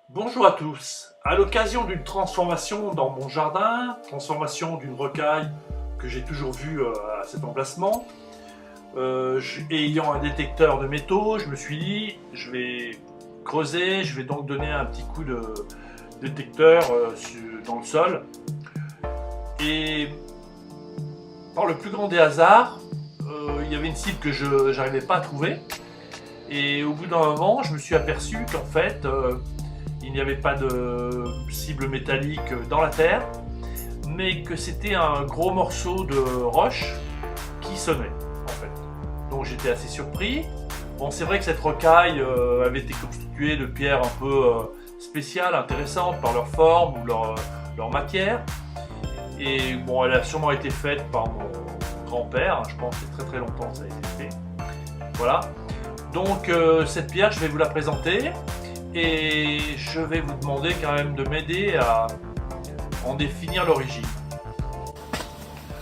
Bonjour à tous. À l'occasion d'une transformation dans mon jardin, transformation d'une rocaille que j'ai toujours vue à cet emplacement, ayant un détecteur de métaux, je me suis dit, je vais creuser, je vais donc donner un petit coup de détecteur dans le sol. Et par le plus grand des hasards, il y avait une cible que je n'arrivais pas à trouver. Et au bout d'un moment, je me suis aperçu qu'en fait, il n'y avait pas de cible métallique dans la terre, mais que c'était un gros morceau de roche qui sonnait, en fait. Donc j'étais assez surpris. Bon, c'est vrai que cette rocaille avait été constituée de pierres un peu spéciales, intéressantes par leur forme ou leur matière. Et bon, elle a sûrement été faite par mon grand-père, je pense que très très longtemps ça a été fait. Voilà. Donc cette pierre, je vais vous la présenter et je vais vous demander quand même de m'aider à en définir l'origine.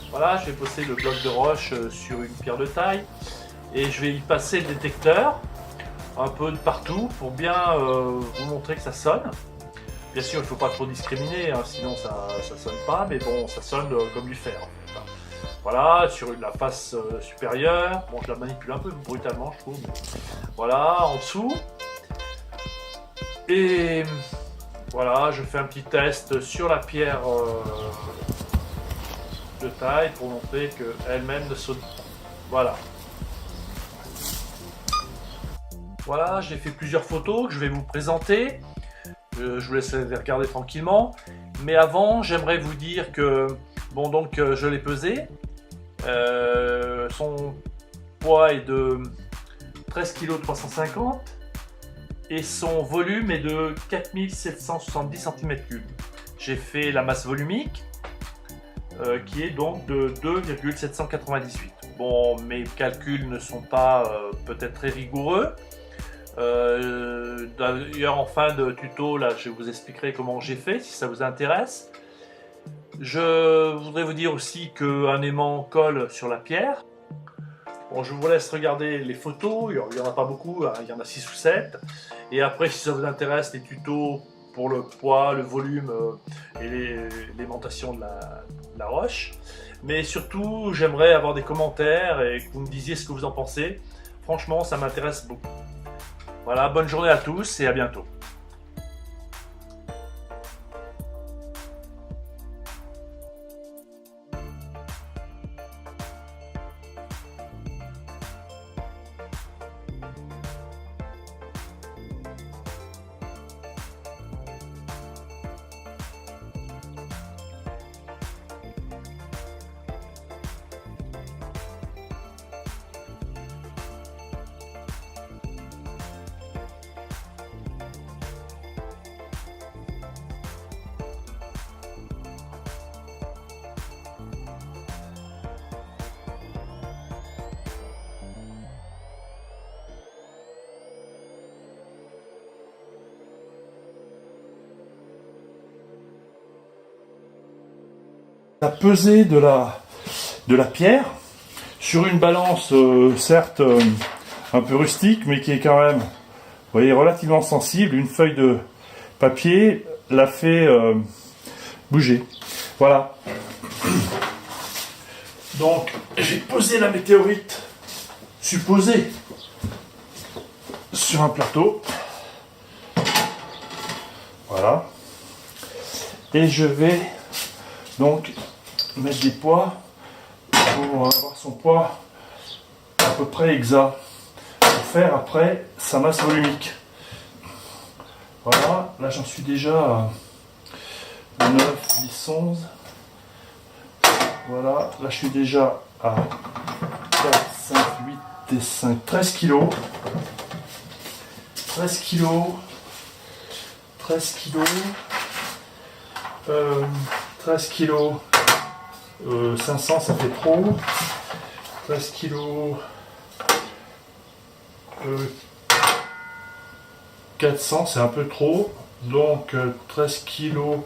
Voilà, je vais poser le bloc de roche sur une pierre de taille et je vais y passer le détecteur un peu de partout pour bien vous montrer que ça sonne. Bien sûr, il ne faut pas trop discriminer, hein, sinon ça ne sonne pas, mais bon, ça sonne comme du fer. En fait, hein. Voilà, sur la face supérieure, bon, je la manipule un peu brutalement, je trouve. Voilà, en dessous. Et voilà, je fais un petit test sur la pierre de taille pour montrer qu'elle-même ne saute pas. Voilà. Voilà, j'ai fait plusieurs photos que je vais vous présenter. Je vous laisse les regarder tranquillement. Mais avant, j'aimerais vous dire que, bon, donc je l'ai pesé. Son poids est de 13,350 kg et son volume est de 4770 cm3. J'ai fait la masse volumique qui est donc de 2,798. Bon, mes calculs ne sont pas peut-être très rigoureux. D'ailleurs, en fin de tuto, là, je vous expliquerai comment j'ai fait, si ça vous intéresse. Je voudrais vous dire aussi qu'un aimant colle sur la pierre. Bon, je vous laisse regarder les photos, il n'y en a pas beaucoup, hein, il y en a 6 ou 7. Et après, si ça vous intéresse, les tutos pour le poids, le volume et l'aimantation de la roche. Mais surtout, j'aimerais avoir des commentaires et que vous me disiez ce que vous en pensez. Franchement, ça m'intéresse beaucoup. Voilà, bonne journée à tous et à bientôt. La pesée de la pierre sur une balance certes un peu rustique mais qui est quand même, vous voyez, relativement sensible. Une feuille de papier la fait bouger. Voilà. Donc j'ai posé la météorite supposée sur un plateau. Voilà. Et je vais donc mettre des poids pour avoir son poids à peu près exact pour faire après sa masse volumique. Voilà, là j'en suis déjà à 9, 10, 11. Voilà, là je suis déjà à 4, 5, 8 et 5, 13 kg. 13 kg. 13 kg. 13 kg. 500 ça fait trop. 13 kg. 400 c'est un peu trop. Donc 13 kg.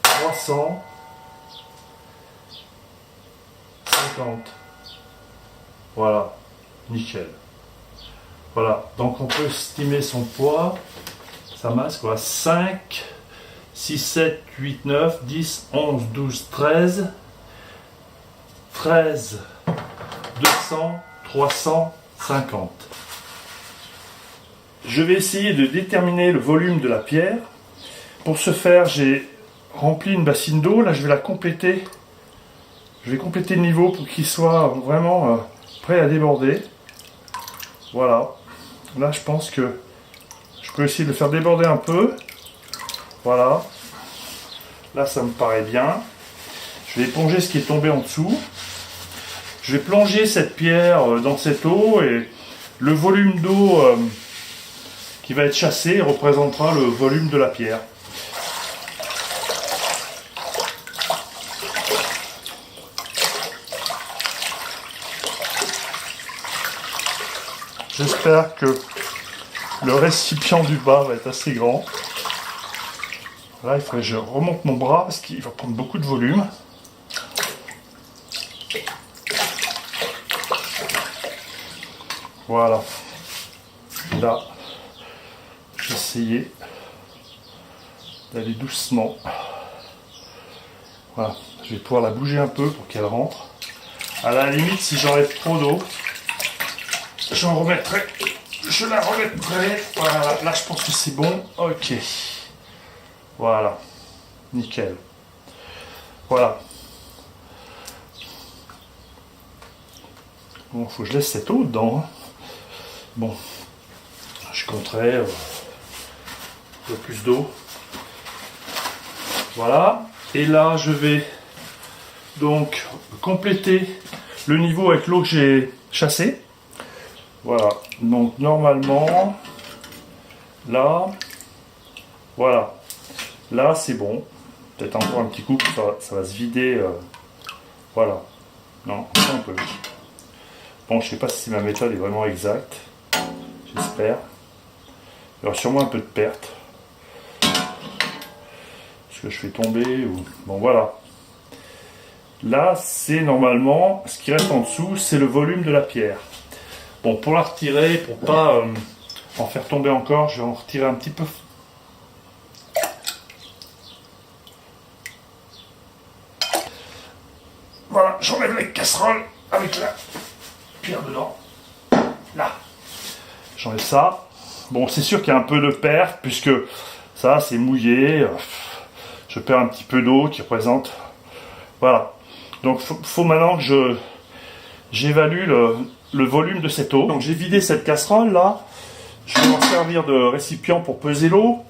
300. 50. Voilà, nickel. Voilà, donc on peut estimer son poids, sa masse, quoi. 5, 6, 7, 8, 9, 10, 11, 12, 13, 13, 200, 350. Je vais essayer de déterminer le volume de la pierre. Pour ce faire, j'ai rempli une bassine d'eau. Là, je vais la compléter. Je vais compléter le niveau pour qu'il soit vraiment prêt à déborder. Voilà. Là, je pense que je peux essayer de le faire déborder un peu. Voilà. Là, ça me paraît bien. Je vais éponger ce qui est tombé en dessous. Je vais plonger cette pierre dans cette eau et le volume d'eau qui va être chassé représentera le volume de la pierre. J'espère que le récipient du bas va être assez grand. Là, il faudrait que je remonte mon bras parce qu'il va prendre beaucoup de volume. Voilà. Là, je vais essayer d'aller doucement. Voilà. Je vais pouvoir la bouger un peu pour qu'elle rentre. À la limite, si j'enlève trop d'eau, je la remettrai. Voilà. Là, je pense que c'est bon. Ok. Voilà. Nickel. Voilà. Bon, faut que je laisse cette eau dedans. Bon, je compterai un peu plus d'eau. Voilà. Et là, je vais donc compléter le niveau avec l'eau que j'ai chassée. Voilà. Donc, normalement, là, voilà. Là, c'est bon. Peut-être encore un petit coup, ça va se vider. Voilà. Non, un peu. Bon, je sais pas si ma méthode est vraiment exacte. J'espère. Il y aura sûrement un peu de perte. Ce que je fais tomber ou... Bon, voilà. Là, c'est normalement, ce qui reste en dessous, c'est le volume de la pierre. Bon, pour la retirer, pour pas en faire tomber encore, je vais en retirer un petit peu. Voilà, j'enlève la casserole avec la pierre dedans. Là. J'enlève ça. Bon, c'est sûr qu'il y a un peu de perte, puisque ça, c'est mouillé. Je perds un petit peu d'eau qui représente... Voilà. Donc, faut maintenant que j'évalue le volume de cette eau. Donc, j'ai vidé cette casserole, là. Je vais m'en servir de récipient pour peser l'eau.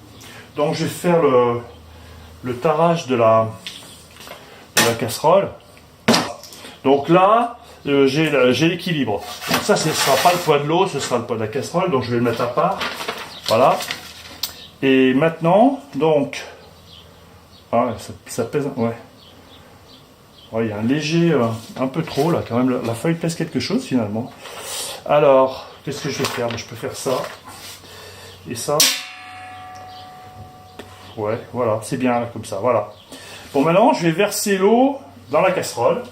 Donc, je vais faire le tarage de la casserole. Donc là, j'ai l'équilibre. Donc ça, ce ne sera pas le poids de l'eau, ce sera le poids de la casserole. Donc, je vais le mettre à part. Voilà. Et maintenant, donc... Ah, ça pèse... Ouais. Ouais, il y a un léger... un peu trop, là, quand même. La feuille pèse quelque chose, finalement. Alors, qu'est-ce que je vais faire? Je peux faire ça. Et ça. Ouais, voilà. C'est bien, là, comme ça. Voilà. Bon, maintenant, je vais verser l'eau dans la casserole.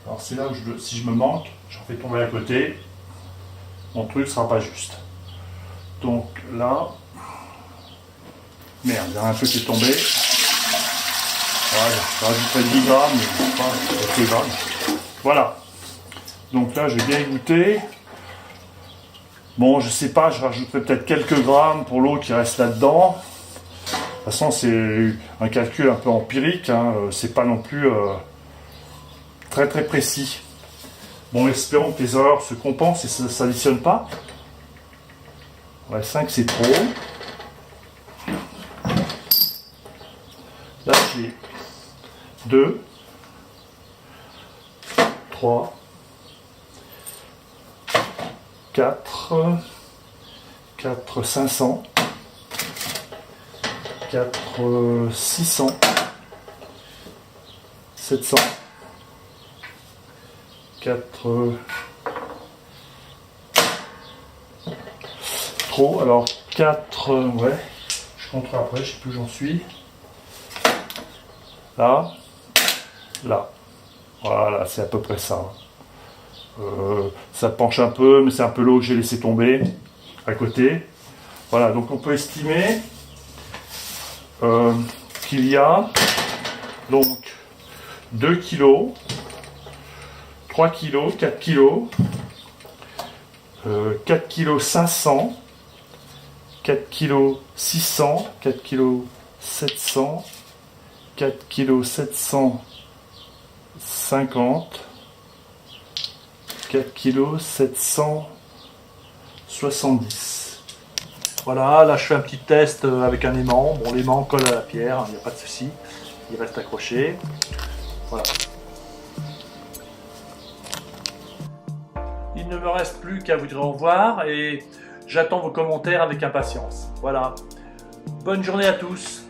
Alors, c'est là où, si je me manque, j'en fais tomber à côté. Mon truc ne sera pas juste. Donc, là... Merde, il y a un peu qui est tombé. Voilà, je rajouterai 10 grammes, mais pas très grammes. Voilà. Donc là, je vais bien y goûter. Bon, je sais pas, je rajouterai peut-être quelques grammes pour l'eau qui reste là-dedans. De toute façon, c'est un calcul un peu empirique. Hein. C'est pas non plus très très précis. Bon, espérons que les erreurs se compensent et ça ne s'additionne pas. Ouais, 5, c'est trop. Là, j'ai 2, 3, 4, 500, 4, 600, 700, 4, trop, alors 4, ouais, je compterai après, je sais plus où j'en suis. Là, là, voilà, c'est à peu près ça. Ça penche un peu, mais c'est un peu l'eau que j'ai laissé tomber à côté. Voilà, donc on peut estimer qu'il y a donc 2 kg, 3 kg, 4 kg, 4 kg 500, 4 kg 600, 4 kg 700, 4 kg 750, 4 kg 770. Voilà, là je fais un petit test avec un aimant. Bon, l'aimant colle à la pierre, il n'y a pas de souci, il reste accroché. Voilà. Il ne me reste plus qu'à vous dire au revoir et j'attends vos commentaires avec impatience. Voilà. Bonne journée à tous.